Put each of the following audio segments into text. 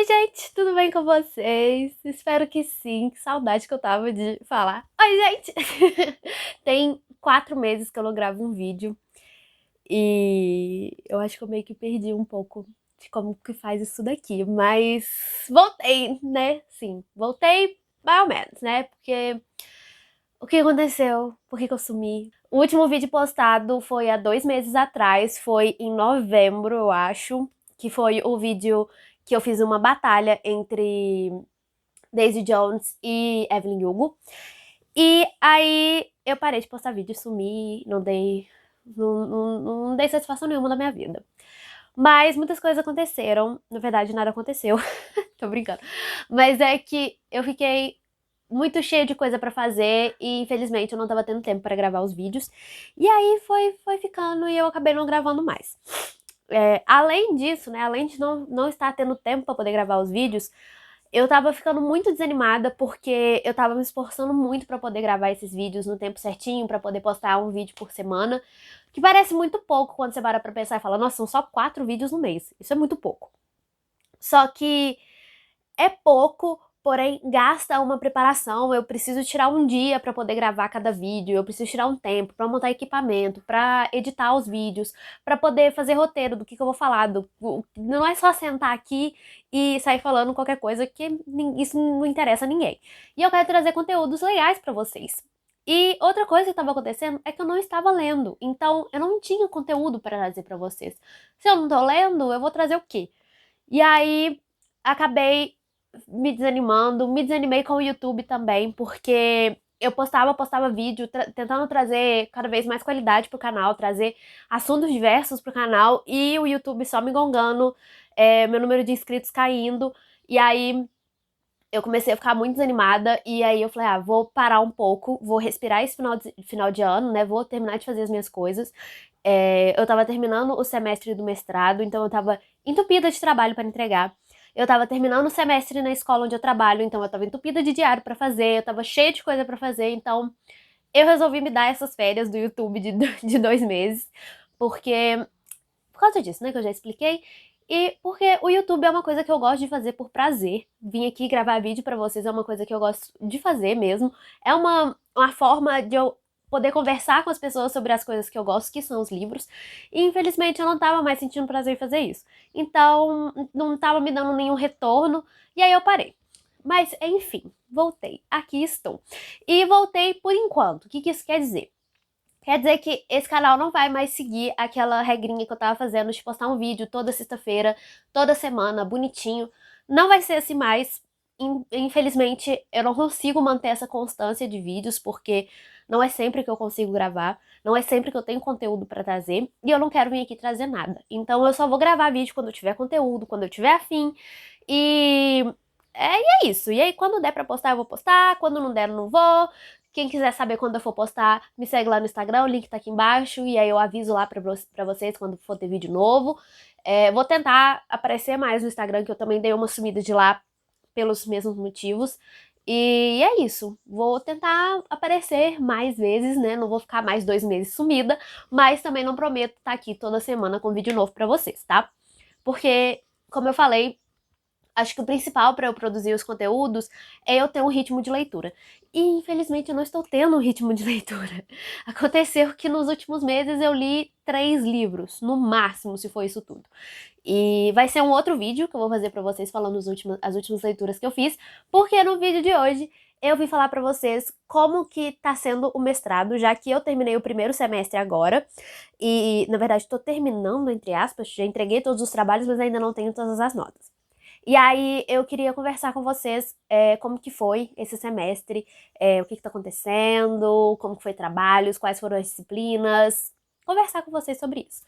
Oi, gente, tudo bem com vocês? Espero que sim, que saudade que eu tava de falar. Oi, gente! Tem 4 meses que eu não gravo um vídeo e eu acho que eu meio que perdi um pouco de como que faz isso daqui, mas voltei, né? Sim, voltei mais ou menos, né? Porque o que aconteceu? Por que que eu sumi? O último vídeo postado foi há 2 meses atrás, foi em novembro, eu acho, que foi o vídeo que eu fiz uma batalha entre Daisy Jones e Evelyn Hugo. E aí eu parei de postar vídeo, sumi, não dei satisfação nenhuma na minha vida. Mas muitas coisas aconteceram. Na verdade, nada aconteceu. Tô brincando. Mas é que eu fiquei muito cheia de coisa pra fazer e infelizmente eu não tava tendo tempo pra gravar os vídeos. E aí foi ficando e eu acabei não gravando mais. Além disso, né, além de não estar tendo tempo pra poder gravar os vídeos, eu tava ficando muito desanimada porque eu tava me esforçando muito pra poder gravar esses vídeos no tempo certinho, pra poder postar um vídeo por semana, que parece muito pouco quando você para pra pensar e fala, nossa, são só 4 vídeos no mês. Isso é muito pouco. Só que é pouco, porém gasta uma preparação. Eu preciso tirar um dia para poder gravar cada vídeo, eu preciso tirar um tempo para montar equipamento, para editar os vídeos, para poder fazer roteiro do que eu vou falar. Não é só sentar aqui e sair falando qualquer coisa, que isso não interessa a ninguém. E eu quero trazer conteúdos legais para vocês. E outra coisa que estava acontecendo é que eu não estava lendo, então eu não tinha conteúdo para trazer para vocês. Se eu não tô lendo, eu vou trazer o quê? E aí acabei me desanimando, me desanimei com o YouTube também, porque eu postava vídeo tentando trazer cada vez mais qualidade pro canal, trazer assuntos diversos pro canal e o YouTube só me gongando, meu número de inscritos caindo. E aí eu comecei a ficar muito desanimada e aí eu falei, vou parar um pouco, vou respirar esse final de ano, né? Vou terminar de fazer as minhas coisas. Eu tava terminando o semestre do mestrado, então eu tava entupida de trabalho para entregar. Eu tava terminando o semestre na escola onde eu trabalho, então eu tava entupida de diário para fazer, eu tava cheia de coisa para fazer, então eu resolvi me dar essas férias do YouTube de 2 meses, porque por causa disso, né, que eu já expliquei, e porque o YouTube é uma coisa que eu gosto de fazer por prazer. Vim aqui gravar vídeo pra vocês é uma coisa que eu gosto de fazer mesmo. É uma forma de eu poder conversar com as pessoas sobre as coisas que eu gosto, que são os livros. E infelizmente eu não tava mais sentindo prazer em fazer isso. Então, não tava me dando nenhum retorno, e aí eu parei. Mas, enfim, voltei. Aqui estou. E voltei por enquanto. O que isso quer dizer? Quer dizer que esse canal não vai mais seguir aquela regrinha que eu tava fazendo de postar um vídeo toda sexta-feira, toda semana, bonitinho. Não vai ser assim mais. Infelizmente, eu não consigo manter essa constância de vídeos, porque não é sempre que eu consigo gravar, não é sempre que eu tenho conteúdo pra trazer, e eu não quero vir aqui trazer nada. Então eu só vou gravar vídeo quando eu tiver conteúdo, quando eu tiver afim, e e é isso. E aí, quando der pra postar, eu vou postar, quando não der, eu não vou. Quem quiser saber quando eu for postar, me segue lá no Instagram, o link tá aqui embaixo, e aí eu aviso lá pra vocês quando for ter vídeo novo. Vou tentar aparecer mais no Instagram, que eu também dei uma sumida de lá pelos mesmos motivos. E é isso. Vou tentar aparecer mais vezes, né? Não vou ficar mais 2 meses sumida, mas também não prometo estar aqui toda semana com vídeo novo pra vocês, tá? Porque, como eu falei, acho que o principal para eu produzir os conteúdos é eu ter um ritmo de leitura. E infelizmente eu não estou tendo um ritmo de leitura. Aconteceu que nos últimos meses eu li 3 livros, no máximo, se for isso tudo. E vai ser um outro vídeo que eu vou fazer pra vocês falando as últimas leituras que eu fiz, porque no vídeo de hoje eu vim falar pra vocês como que tá sendo o mestrado, já que eu terminei o primeiro semestre agora, e na verdade tô terminando, entre aspas, já entreguei todos os trabalhos, mas ainda não tenho todas as notas. E aí eu queria conversar com vocês como que foi esse semestre, o que tá acontecendo, como que foi trabalhos, quais foram as disciplinas, conversar com vocês sobre isso.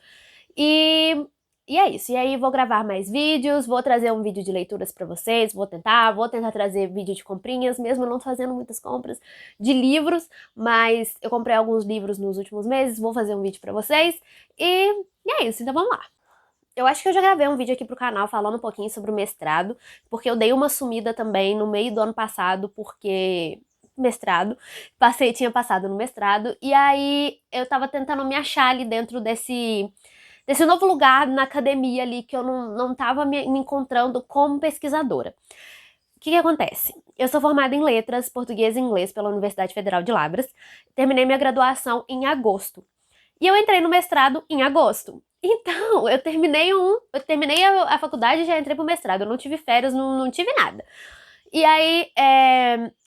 E, e é isso. E aí vou gravar mais vídeos, vou trazer um vídeo de leituras pra vocês, vou tentar trazer vídeo de comprinhas, mesmo não fazendo muitas compras de livros, mas eu comprei alguns livros nos últimos meses, vou fazer um vídeo pra vocês. E é isso, então vamos lá. Eu acho que eu já gravei um vídeo aqui pro canal falando um pouquinho sobre o mestrado, porque eu dei uma sumida também no meio do ano passado, porque mestrado, tinha passado no mestrado, e aí eu tava tentando me achar ali dentro desse novo lugar na academia ali que eu não tava me encontrando como pesquisadora. O que acontece? Eu sou formada em letras, português e inglês pela Universidade Federal de Lavras. Terminei minha graduação em agosto. E eu entrei no mestrado em agosto. Então, eu terminei a faculdade e já entrei pro mestrado. Eu não tive férias, não tive nada. E aí,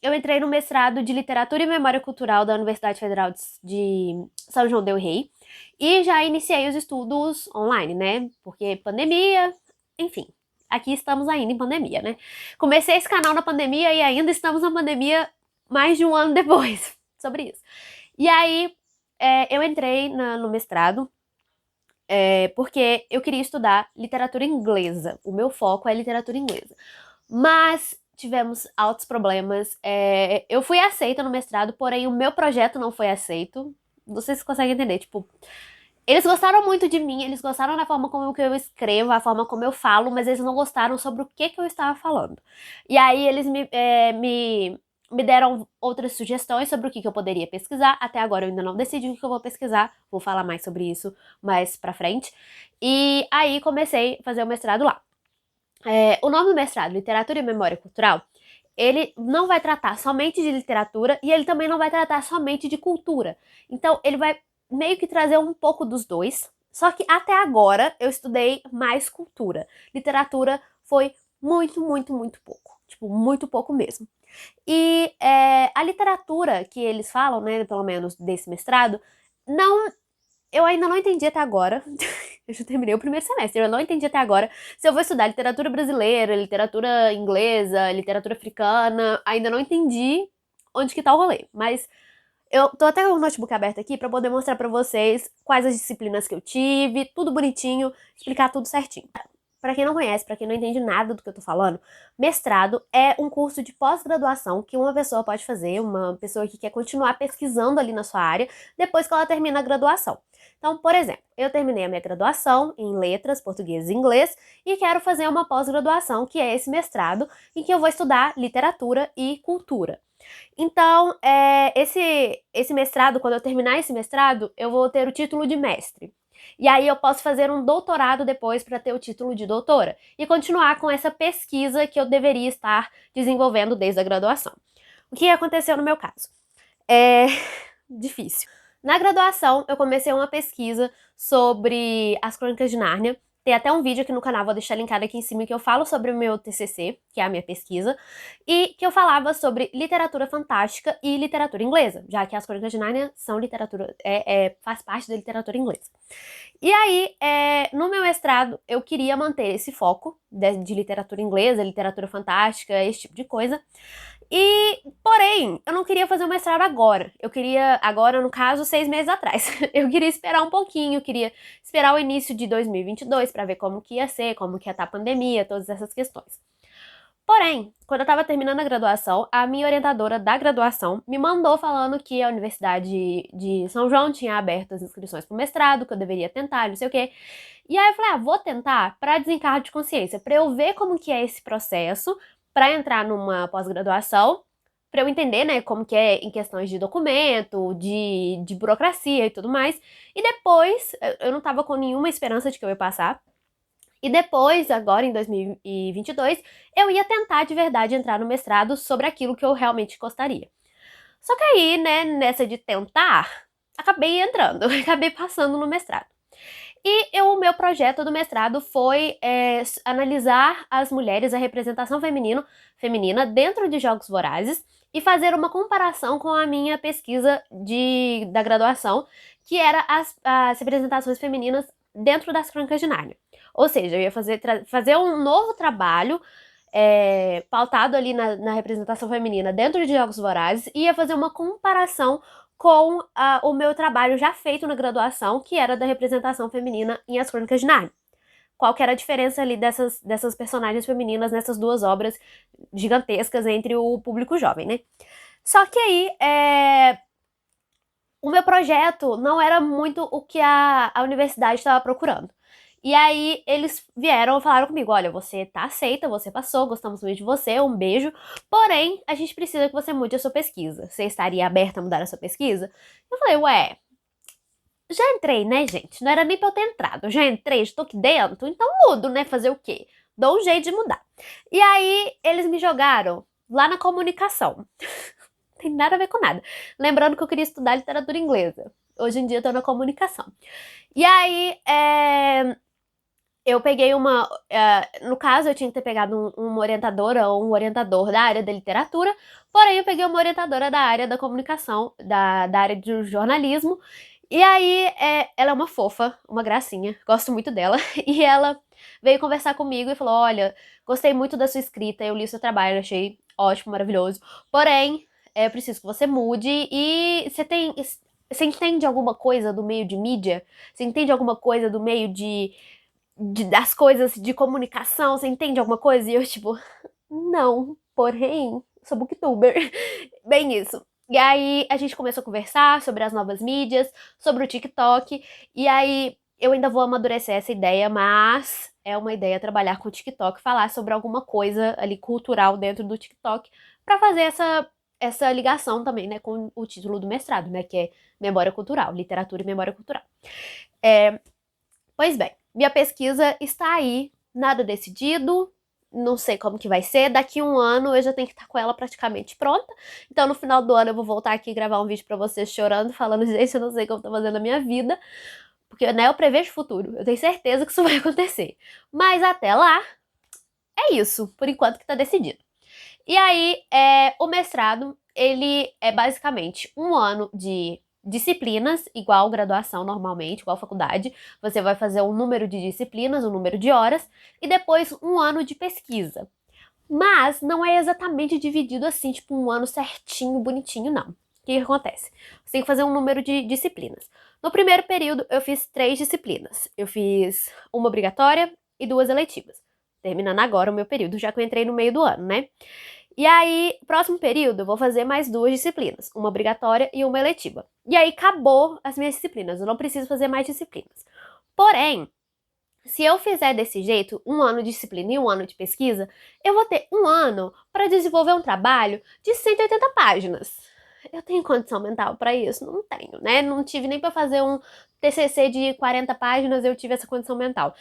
eu entrei no mestrado de Literatura e Memória Cultural da Universidade Federal de São João del Rei. E já iniciei os estudos online, né? Porque pandemia, enfim. Aqui estamos ainda em pandemia, né? Comecei esse canal na pandemia e ainda estamos na pandemia mais de um ano depois sobre isso. E aí, eu entrei no mestrado porque eu queria estudar literatura inglesa. O meu foco é literatura inglesa. Mas tivemos altos problemas. Eu fui aceita no mestrado, porém o meu projeto não foi aceito. Não sei se você consegue entender, tipo... Eles gostaram muito de mim, eles gostaram da forma como eu escrevo, a forma como eu falo, mas eles não gostaram sobre o que eu estava falando. E aí eles me deram outras sugestões sobre o que eu poderia pesquisar. Até agora eu ainda não decidi o que eu vou pesquisar, vou falar mais sobre isso mais pra frente. E aí comecei a fazer o mestrado lá. O nome do mestrado, Literatura e Memória Cultural, ele não vai tratar somente de literatura e ele também não vai tratar somente de cultura. Então, ele vai meio que trazer um pouco dos dois. Só que até agora eu estudei mais cultura. Literatura foi muito, muito, muito pouco. Tipo, muito pouco mesmo. E a literatura que eles falam, né, pelo menos desse mestrado, eu ainda não entendi até agora. Eu já terminei o primeiro semestre, eu não entendi até agora se eu vou estudar literatura brasileira, literatura inglesa, literatura africana. Ainda não entendi onde que tá o rolê. Mas eu tô até com o notebook aberto aqui pra poder mostrar pra vocês quais as disciplinas que eu tive, tudo bonitinho, explicar tudo certinho. Pra quem não conhece, pra quem não entende nada do que eu tô falando, mestrado é um curso de pós-graduação que uma pessoa pode fazer, uma pessoa que quer continuar pesquisando ali na sua área, depois que ela termina a graduação. Então, por exemplo, eu terminei a minha graduação em letras, português e inglês, e quero fazer uma pós-graduação, que é esse mestrado, em que eu vou estudar literatura e cultura. Então, esse mestrado, quando eu terminar esse mestrado, eu vou ter o título de mestre. E aí eu posso fazer um doutorado depois para ter o título de doutora e continuar com essa pesquisa que eu deveria estar desenvolvendo desde a graduação. O que aconteceu no meu caso? É difícil. Na graduação, eu comecei uma pesquisa sobre as Crônicas de Nárnia. Tem até um vídeo aqui no canal, vou deixar linkado aqui em cima, que eu falo sobre o meu TCC, que é a minha pesquisa, e que eu falava sobre literatura fantástica e literatura inglesa, já que as Crônicas de Nárnia são literatura, faz parte da literatura inglesa. E aí, no meu mestrado, eu queria manter esse foco de literatura inglesa, literatura fantástica, esse tipo de coisa. Porém, eu não queria fazer o mestrado agora. Eu queria, agora, no caso, 6 meses atrás. Eu queria esperar um pouquinho, eu queria esperar o início de 2022 para ver como que ia ser, como que ia estar a pandemia, todas essas questões. Porém, quando eu tava terminando a graduação, a minha orientadora da graduação me mandou falando que a Universidade de São João tinha aberto as inscrições pro mestrado, que eu deveria tentar, não sei o quê. E aí eu falei, vou tentar para desencargo de consciência, para eu ver como que é esse processo, para entrar numa pós-graduação, para eu entender, né, como que é em questões de documento, de burocracia e tudo mais. E depois, eu não tava com nenhuma esperança de que eu ia passar. E depois, agora em 2022, eu ia tentar de verdade entrar no mestrado sobre aquilo que eu realmente gostaria. Só que aí, né, nessa de tentar, acabei entrando, acabei passando no mestrado. E o meu projeto do mestrado foi analisar as mulheres, a representação feminina dentro de Jogos Vorazes e fazer uma comparação com a minha pesquisa da graduação, que era as representações femininas dentro das Crônicas de Nárnia. Ou seja, eu ia fazer um novo trabalho pautado ali na representação feminina dentro de Jogos Vorazes e ia fazer uma comparação com o meu trabalho já feito na graduação, que era da representação feminina em As Crônicas de Nárnia. Qual que era a diferença ali dessas personagens femininas nessas duas obras gigantescas entre o público jovem, né? Só que aí, o meu projeto não era muito o que a universidade estava procurando. E aí eles vieram e falaram comigo, olha, você tá aceita, você passou, gostamos muito de você, um beijo, porém, a gente precisa que você mude a sua pesquisa. Você estaria aberta a mudar a sua pesquisa? Eu falei, ué, já entrei, né, gente? Não era nem pra eu ter entrado. Eu já entrei, estou aqui dentro, então mudo, né? Fazer o quê? Dou um jeito de mudar. E aí, eles me jogaram lá na comunicação. Não tem nada a ver com nada. Lembrando que eu queria estudar literatura inglesa. Hoje em dia eu tô na comunicação. E aí, eu peguei no caso, eu tinha que ter pegado uma orientadora ou um orientador da área da literatura, porém eu peguei uma orientadora da área da comunicação, da área de jornalismo, e aí ela é uma fofa, uma gracinha, gosto muito dela, e ela veio conversar comigo e falou: Olha, gostei muito da sua escrita, eu li o seu trabalho, achei ótimo, maravilhoso, porém, eu preciso que você mude e você entende alguma coisa do meio de mídia? Você entende alguma coisa do meio das coisas de comunicação, você entende alguma coisa? E eu, tipo, não, porém, sou booktuber. Bem isso. E aí a gente começou a conversar sobre as novas mídias, sobre o TikTok, e aí eu ainda vou amadurecer essa ideia, mas é uma ideia trabalhar com o TikTok, falar sobre alguma coisa ali cultural dentro do TikTok, pra fazer essa ligação também, né, com o título do mestrado, né, que é Memória Cultural, Literatura e Memória Cultural. Pois bem, minha pesquisa está aí, nada decidido, não sei como que vai ser. Daqui 1 ano eu já tenho que estar com ela praticamente pronta. Então no final do ano eu vou voltar aqui e gravar um vídeo pra vocês chorando, falando, gente, eu não sei o que eu tô fazendo na minha vida. Porque, né, eu prevejo o futuro. Eu tenho certeza que isso vai acontecer. Mas até lá, é isso, por enquanto que tá decidido. E aí, o mestrado, ele é basicamente 1 ano de disciplinas, igual graduação normalmente, igual faculdade. Você vai fazer um número de disciplinas, um número de horas, e depois 1 ano de pesquisa. Mas não é exatamente dividido assim, tipo 1 ano certinho, bonitinho, não. O que acontece? Você tem que fazer um número de disciplinas. No primeiro período, eu fiz 3 disciplinas. Eu fiz uma obrigatória e 2 eletivas. Terminando agora o meu período, já que eu entrei no meio do ano, né? E aí, próximo período, eu vou fazer mais 2 disciplinas, uma obrigatória e uma eletiva. E aí, acabou as minhas disciplinas, eu não preciso fazer mais disciplinas. Porém, se eu fizer desse jeito, 1 ano de disciplina e 1 ano de pesquisa, eu vou ter 1 ano para desenvolver um trabalho de 180 páginas. Eu tenho condição mental para isso? Não tenho, né? Não tive nem para fazer um TCC de 40 páginas, eu tive essa condição mental.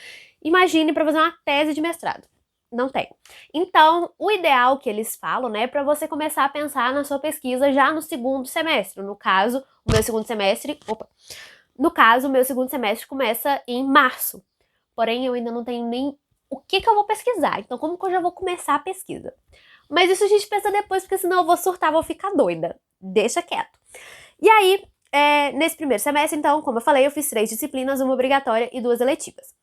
Imagine para fazer uma tese de mestrado. Não tem. Então, o ideal que eles falam, né, é para você começar a pensar na sua pesquisa já no segundo semestre. No caso, o meu segundo semestre, o meu segundo semestre começa em março. Porém, eu ainda não tenho nem o que eu vou pesquisar. Então, como que eu já vou começar a pesquisa? Mas isso a gente pensa depois, porque senão eu vou surtar, vou ficar doida. Deixa quieto. E aí, nesse primeiro semestre, então, como eu falei, eu fiz 3 disciplinas, uma obrigatória e 2 eletivas.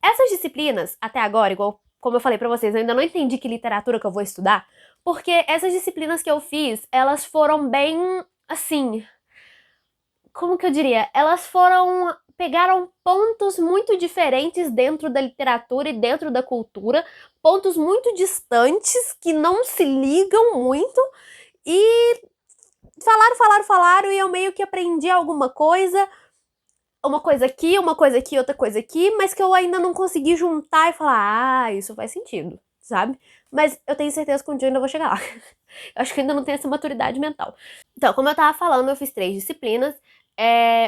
Essas disciplinas, até agora, igual como eu falei pra vocês, eu ainda não entendi que literatura que eu vou estudar, porque essas disciplinas que eu fiz, elas foram bem, assim, como que eu diria? Pegaram pontos muito diferentes dentro da literatura e dentro da cultura, pontos muito distantes que não se ligam muito, e falaram, e eu meio que aprendi alguma coisa, uma coisa aqui, outra coisa aqui, mas que eu ainda não consegui juntar e falar, isso faz sentido, sabe? Mas eu tenho certeza que um dia eu ainda vou chegar lá. Eu acho que ainda não tenho essa maturidade mental. Então, como eu tava falando, eu fiz 3 disciplinas,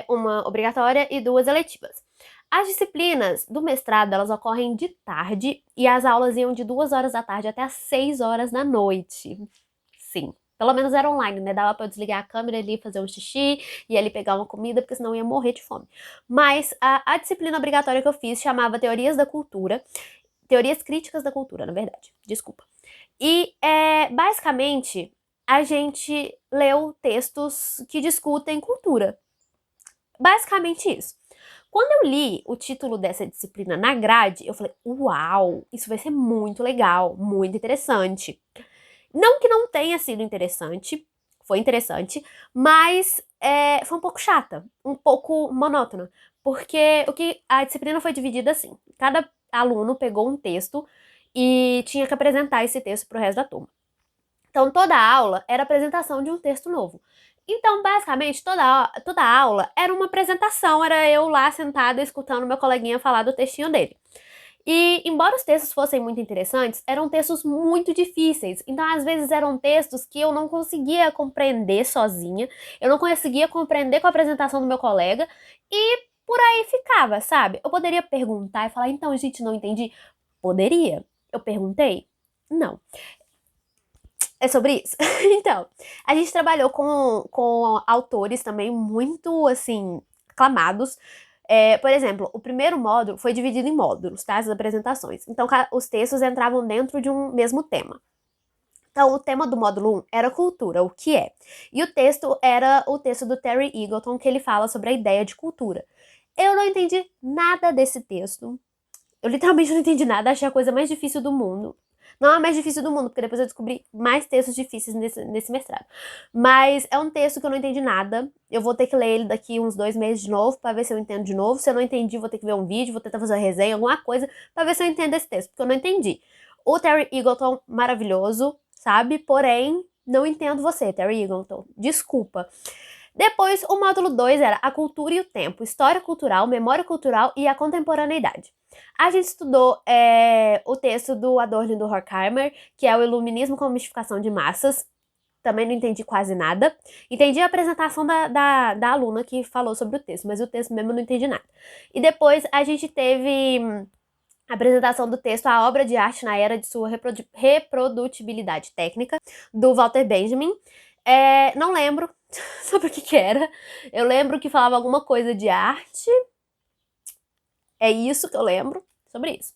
uma obrigatória e 2 eletivas. As disciplinas do mestrado, elas ocorrem de tarde e as aulas iam de 2 horas da tarde até às 6 horas da noite. Sim. Pelo menos era online, né? Dava pra eu desligar a câmera ali, fazer um xixi e ali pegar uma comida, porque senão eu ia morrer de fome. Mas a disciplina obrigatória que eu fiz chamava Teorias da Cultura. Teorias Críticas da Cultura, na verdade. Desculpa. E, basicamente, a gente leu textos que discutem cultura. Basicamente isso. Quando eu li o título dessa disciplina na grade, eu falei, uau, isso vai ser muito legal, muito interessante. Não que não tenha sido interessante, foi interessante, mas foi um pouco chata, um pouco monótona, porque a disciplina foi dividida assim, cada aluno pegou um texto e tinha que apresentar esse texto para o resto da turma. Então toda a aula era a apresentação de um texto novo. Então, basicamente, toda a aula era uma apresentação, era eu lá sentada escutando meu coleguinha falar do textinho dele. E, embora os textos fossem muito interessantes, eram textos muito difíceis. Então, às vezes, eram textos que eu não conseguia compreender sozinha, eu não conseguia compreender com a apresentação do meu colega, e por aí ficava, sabe? Eu poderia perguntar e falar, então, gente, não entendi. Poderia. Eu perguntei? Não. É sobre isso. Então, a gente trabalhou com autores também muito, assim, aclamados. Por exemplo, o primeiro módulo foi dividido em módulos, tá? As apresentações. Então, os textos entravam dentro de um mesmo tema. Então, o tema do módulo 1 era cultura, o que é? E o texto era o texto do Terry Eagleton, que ele fala sobre a ideia de cultura. Eu não entendi nada desse texto. Eu literalmente não entendi nada, achei a coisa mais difícil do mundo. Não é a mais difícil do mundo, porque depois eu descobri mais textos difíceis nesse mestrado. Mas é um texto que eu não entendi nada. Eu vou ter que ler ele daqui uns 2 meses de novo, pra ver se eu entendo de novo. Se eu não entendi, vou ter que ver um vídeo, vou tentar fazer uma resenha, alguma coisa, pra ver se eu entendo esse texto, porque eu não entendi. O Terry Eagleton, maravilhoso, sabe? Porém, não entendo você, Terry Eagleton. Desculpa. Depois, o módulo 2 era a cultura e o tempo, história cultural, memória cultural e a contemporaneidade. A gente estudou o texto do Adorno e do Horkheimer, que é o Iluminismo como Mistificação de Massas. Também não entendi quase nada. Entendi a apresentação da aluna que falou sobre o texto, mas o texto mesmo eu não entendi nada. E depois a gente teve a apresentação do texto A Obra de Arte na Era de Sua Reprodutibilidade Técnica, do Walter Benjamin. Não lembro sobre o que era. Eu lembro que falava alguma coisa de arte. É isso que eu lembro sobre isso.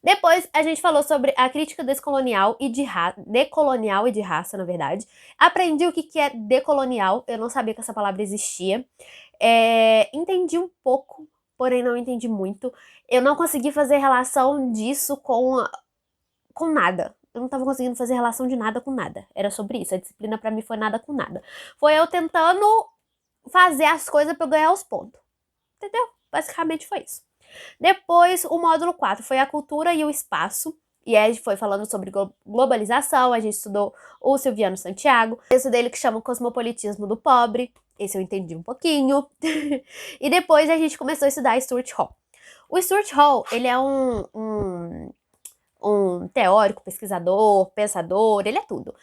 Depois a gente falou sobre a crítica decolonial e de raça, na verdade. Aprendi o que é decolonial, eu não sabia que essa palavra existia. Entendi um pouco, porém não entendi muito. Eu não consegui fazer relação disso com nada. Eu não tava conseguindo fazer relação de nada com nada. Era sobre isso. A disciplina pra mim foi nada com nada. Foi eu tentando fazer as coisas pra eu ganhar os pontos. Entendeu? Basicamente foi isso. Depois, o módulo 4 foi a cultura e o espaço. E aí foi falando sobre globalização, a gente estudou o Silviano Santiago, o texto dele que chama o Cosmopolitismo do Pobre, esse eu entendi um pouquinho. E depois a gente começou a estudar Stuart Hall. O Stuart Hall, ele é um teórico, pesquisador, pensador, ele é tudo.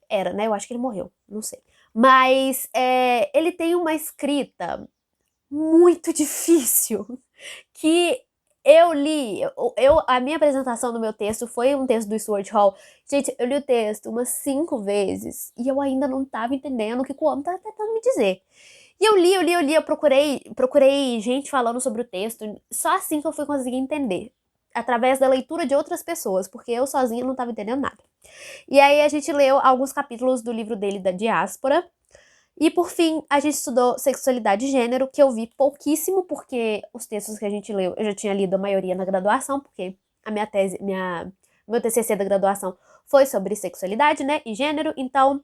Era, né? Eu acho que ele morreu, não sei. Mas ele tem uma escrita muito difícil que eu li, a minha apresentação do meu texto foi um texto do Stuart Hall. Gente, eu li o texto umas 5 vezes e eu ainda não tava entendendo o que o homem tava tentando me dizer. E eu li, eu procurei gente falando sobre o texto, só assim que eu fui conseguir entender. Através da leitura de outras pessoas, porque eu sozinha não tava entendendo nada. E aí a gente leu alguns capítulos do livro dele, da Diáspora. E por fim, a gente estudou sexualidade e gênero, que eu vi pouquíssimo, porque os textos que a gente leu, eu já tinha lido a maioria na graduação, porque a meu TCC da graduação foi sobre sexualidade, né, e gênero, então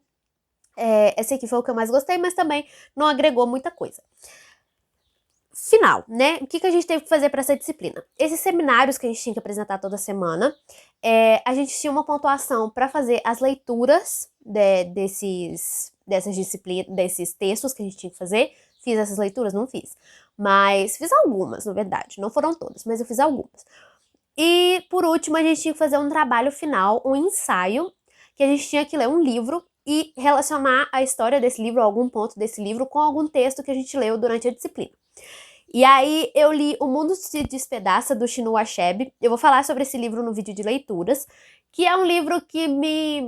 esse aqui foi o que eu mais gostei, mas também não agregou muita coisa. Final, né? O que a gente teve que fazer para essa disciplina? Esses seminários que a gente tinha que apresentar toda semana, a gente tinha uma pontuação para fazer as leituras dessas disciplinas, desses textos que a gente tinha que fazer. Fiz essas leituras? Não fiz. Mas fiz algumas, na verdade. Não foram todas, mas eu fiz algumas. E, por último, a gente tinha que fazer um trabalho final, um ensaio, que a gente tinha que ler um livro e relacionar a história desse livro, algum ponto desse livro, com algum texto que a gente leu durante a disciplina. E aí eu li O Mundo se Despedaça, do Chinua Achebe. Eu vou falar sobre esse livro no vídeo de leituras, que é um livro que me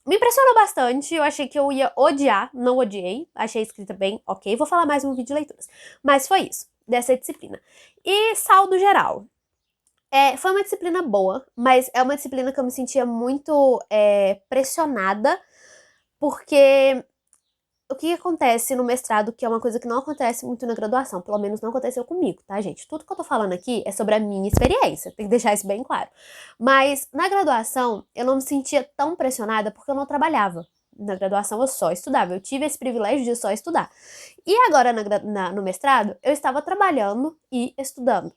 impressionou bastante. Eu achei que eu ia odiar, não odiei. Achei a escrita bem ok. Vou falar mais no vídeo de leituras. Mas foi isso, dessa disciplina. E saldo geral. Foi uma disciplina boa, mas é uma disciplina que eu me sentia muito pressionada, porque o que acontece no mestrado, que é uma coisa que não acontece muito na graduação, pelo menos não aconteceu comigo, tá, gente? Tudo que eu tô falando aqui é sobre a minha experiência, tem que deixar isso bem claro. Mas na graduação, eu não me sentia tão pressionada porque eu não trabalhava. Na graduação eu só estudava, eu tive esse privilégio de só estudar. E agora no mestrado, eu estava trabalhando e estudando.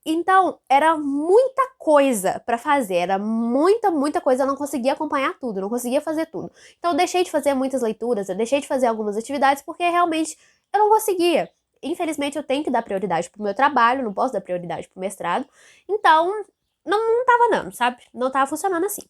Então, era muita coisa pra fazer, era muita coisa, eu não conseguia acompanhar tudo, não conseguia fazer tudo. Então, eu deixei de fazer muitas leituras, eu deixei de fazer algumas atividades porque realmente eu não conseguia. infelizmente, eu tenho que dar prioridade pro meu trabalho, não posso dar prioridade pro mestrado. Então, não tava dando, sabe? Não tava funcionando assim.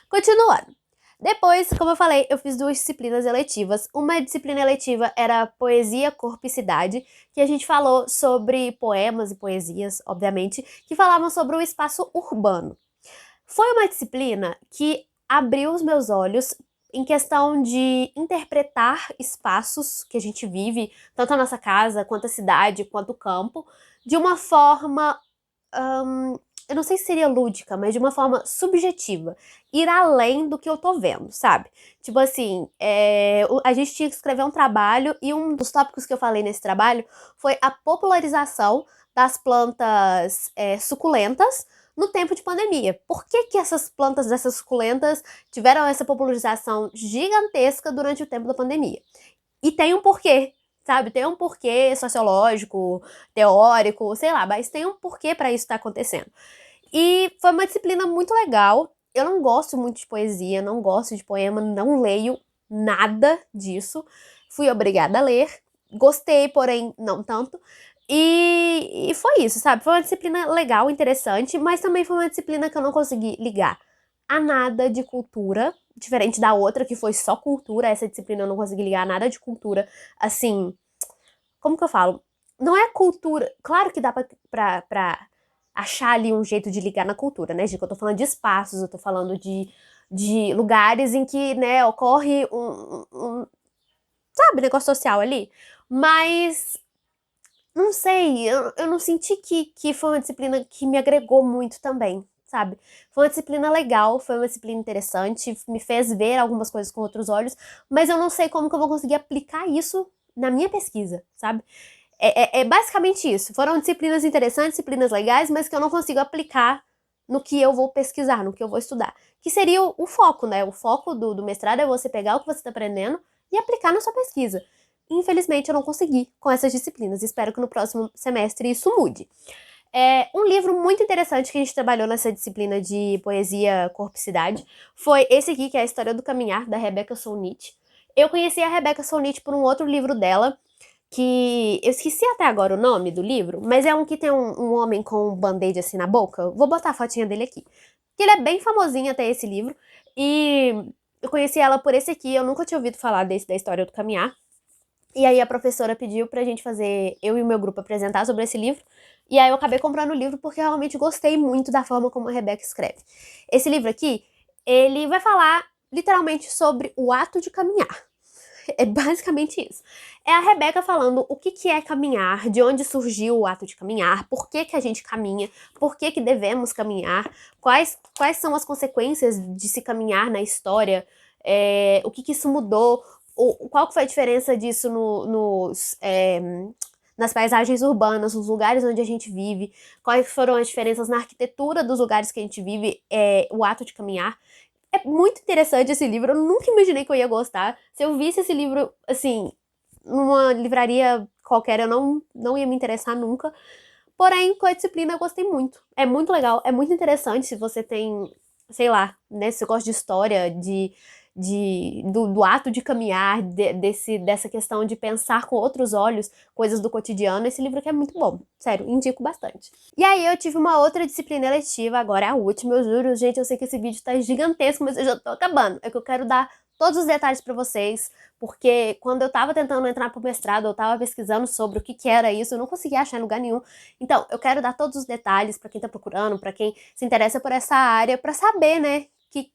Continuando. Depois, como eu falei, eu fiz 2 disciplinas eletivas. Uma disciplina eletiva era Poesia, Corpo e Cidade, que a gente falou sobre poemas e poesias, obviamente, que falavam sobre o espaço urbano. Foi uma disciplina que abriu os meus olhos em questão de interpretar espaços que a gente vive, tanto a nossa casa, quanto a cidade, quanto o campo, de uma forma, eu não sei se seria lúdica, mas de uma forma subjetiva. Ir além do que eu tô vendo, sabe? Tipo assim, a gente tinha que escrever um trabalho e um dos tópicos que eu falei nesse trabalho foi a popularização das plantas suculentas no tempo de pandemia. Por que que essas plantas dessas suculentas tiveram essa popularização gigantesca durante o tempo da pandemia? E tem um porquê, sabe? Tem um porquê sociológico, teórico, sei lá, mas tem um porquê para isso estar acontecendo. E foi uma disciplina muito legal. Eu não gosto muito de poesia, não gosto de poema, não leio nada disso. Fui obrigada a ler. Gostei, porém não tanto. E foi isso, sabe? Foi uma disciplina legal, interessante, mas também foi uma disciplina que eu não consegui ligar a nada de cultura, diferente da outra, que foi só cultura. Essa disciplina eu não consegui ligar a nada de cultura. Assim, como que eu falo? Não é cultura. Claro que dá pra achar ali um jeito de ligar na cultura, né, gente? Eu tô falando de espaços, eu tô falando de lugares em que, né, ocorre sabe, negócio social ali. Mas não sei, eu não senti que foi uma disciplina que me agregou muito também, sabe? Foi uma disciplina legal, foi uma disciplina interessante, me fez ver algumas coisas com outros olhos, mas eu não sei como que eu vou conseguir aplicar isso na minha pesquisa, sabe? É basicamente isso. Foram disciplinas interessantes, disciplinas legais, mas que eu não consigo aplicar no que eu vou pesquisar, no que eu vou estudar. Que seria o foco, né? O foco do mestrado é você pegar o que você está aprendendo e aplicar na sua pesquisa. Infelizmente, eu não consegui com essas disciplinas. Espero que no próximo semestre isso mude. Um livro muito interessante que a gente trabalhou nessa disciplina de poesia, corpo e cidade foi esse aqui, que é A História do Caminhar, da Rebecca Solnit. Eu conheci a Rebecca Solnit por um outro livro dela, que eu esqueci até agora o nome do livro, mas é um que tem um homem com um band-aid assim na boca. Vou botar a fotinha dele aqui. Que ele é bem famosinho até esse livro. E eu conheci ela por esse aqui, eu nunca tinha ouvido falar desse da História do Caminhar. E aí a professora pediu pra gente fazer, eu e o meu grupo, apresentar sobre esse livro. E aí eu acabei comprando o livro porque eu realmente gostei muito da forma como a Rebecca escreve. Esse livro aqui, ele vai falar literalmente sobre o ato de caminhar. É basicamente isso. É a Rebeca falando o que é caminhar, de onde surgiu o ato de caminhar, por que a gente caminha, por que devemos caminhar, quais são as consequências de se caminhar na história, o que isso mudou, qual que foi a diferença disso nas paisagens urbanas, nos lugares onde a gente vive, quais foram as diferenças na arquitetura dos lugares que a gente vive, o ato de caminhar. É muito interessante esse livro, eu nunca imaginei que eu ia gostar. Se eu visse esse livro, assim, numa livraria qualquer, eu não ia me interessar nunca. Porém, com a disciplina eu gostei muito. É muito legal, é muito interessante se você tem, sei lá, né, se você gosta de história, do ato de caminhar, dessa questão de pensar com outros olhos coisas do cotidiano. Esse livro aqui é muito bom, sério, indico bastante. E aí eu tive uma outra disciplina eletiva, agora é a última, eu juro, gente, eu sei que esse vídeo tá gigantesco, mas eu já tô acabando. É que eu quero dar todos os detalhes pra vocês, porque quando eu tava tentando entrar pro mestrado, eu tava pesquisando sobre o que era isso, eu não conseguia achar em lugar nenhum. Então, eu quero dar todos os detalhes pra quem tá procurando, pra quem se interessa por essa área, pra saber, né, que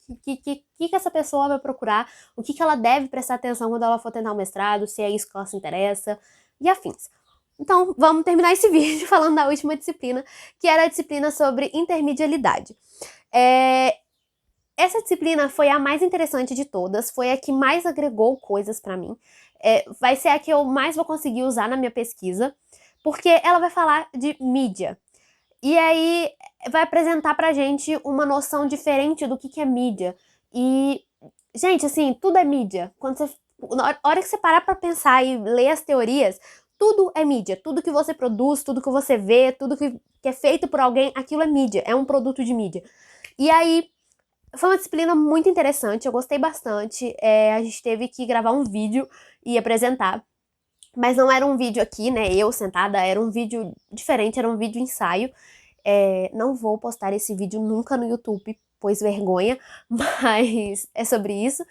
essa pessoa vai procurar, o que ela deve prestar atenção quando ela for tentar um mestrado, se é isso que ela se interessa, e afins. Então, vamos terminar esse vídeo falando da última disciplina, que era a disciplina sobre intermedialidade. Essa disciplina foi a mais interessante de todas, foi a que mais agregou coisas pra mim. Vai ser a que eu mais vou conseguir usar na minha pesquisa, porque ela vai falar de mídia. E aí vai apresentar pra gente uma noção diferente do que é mídia. E, gente, assim, tudo é mídia. Na hora que você parar pra pensar e ler as teorias, tudo é mídia. Tudo que você produz, tudo que você vê, tudo que é feito por alguém, aquilo é mídia, é um produto de mídia. E aí, foi uma disciplina muito interessante, eu gostei bastante. A gente teve que gravar um vídeo e apresentar. Mas não era um vídeo aqui, né, eu sentada, era um vídeo diferente, era um vídeo ensaio. Não vou postar esse vídeo nunca no YouTube, pois vergonha, mas é sobre isso.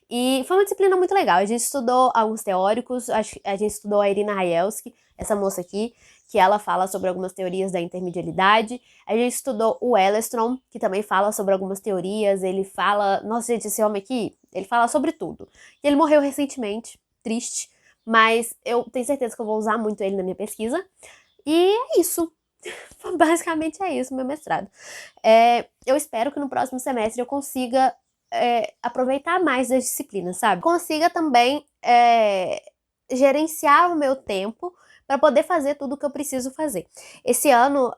E foi uma disciplina muito legal. A gente estudou alguns teóricos, a gente estudou a Irina Raielski, essa moça aqui, que ela fala sobre algumas teorias da intermedialidade. A gente estudou o Ellestrom, que também fala sobre algumas teorias. Ele fala... Nossa, gente, esse homem aqui, ele fala sobre tudo. E ele morreu recentemente, triste, mas eu tenho certeza que eu vou usar muito ele na minha pesquisa. E é isso. Basicamente é isso, meu mestrado. Eu espero que no próximo semestre eu consiga aproveitar mais das disciplinas, sabe? Consiga também gerenciar o meu tempo para poder fazer tudo o que eu preciso fazer. Esse ano,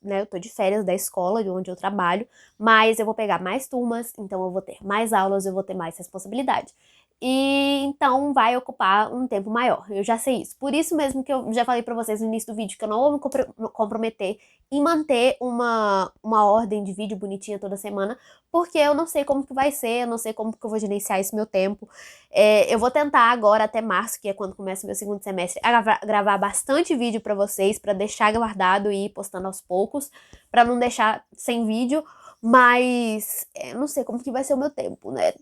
eu tô de férias da escola, de onde eu trabalho, mas eu vou pegar mais turmas, então eu vou ter mais aulas, eu vou ter mais responsabilidade. E então vai ocupar um tempo maior, eu já sei isso. Por isso mesmo que eu já falei pra vocês no início do vídeo que eu não vou me comprometer em manter uma ordem de vídeo bonitinha toda semana, porque eu não sei como que vai ser, eu não sei como que eu vou gerenciar esse meu tempo. Eu vou tentar agora até março, que é quando começa o meu segundo semestre, gravar bastante vídeo pra vocês, pra deixar guardado e ir postando aos poucos, pra não deixar sem vídeo, mas eu não sei como que vai ser o meu tempo, né?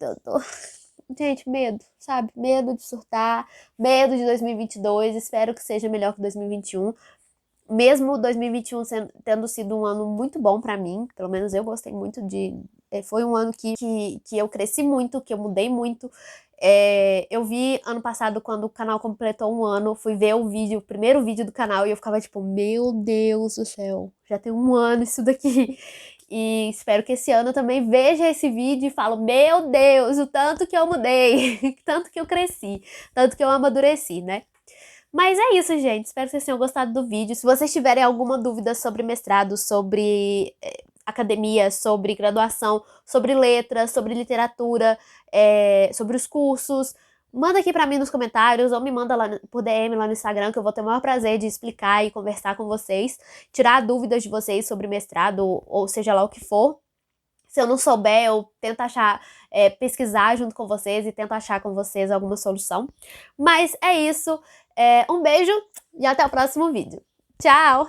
Gente, medo, sabe? Medo de surtar, medo de 2022, espero que seja melhor que 2021. Mesmo 2021 tendo sido um ano muito bom pra mim, pelo menos eu gostei muito foi um ano que eu cresci muito, que eu mudei muito. Eu vi ano passado, quando o canal completou um ano, fui ver o primeiro vídeo do canal, e eu ficava tipo, meu Deus do céu, já tem um ano isso daqui. E espero que esse ano eu também veja esse vídeo e falo, meu Deus, o tanto que eu mudei, tanto que eu cresci, tanto que eu amadureci, né? Mas é isso, gente. Espero que vocês tenham gostado do vídeo. Se vocês tiverem alguma dúvida sobre mestrado, sobre academia, sobre graduação, sobre letras, sobre literatura, sobre os cursos, manda aqui pra mim nos comentários ou me manda lá por DM lá no Instagram, que eu vou ter o maior prazer de explicar e conversar com vocês, tirar dúvidas de vocês sobre mestrado, ou seja lá o que for. Se eu não souber, eu tento achar, pesquisar junto com vocês e tento achar com vocês alguma solução. Mas é isso. Um beijo e até o próximo vídeo. Tchau!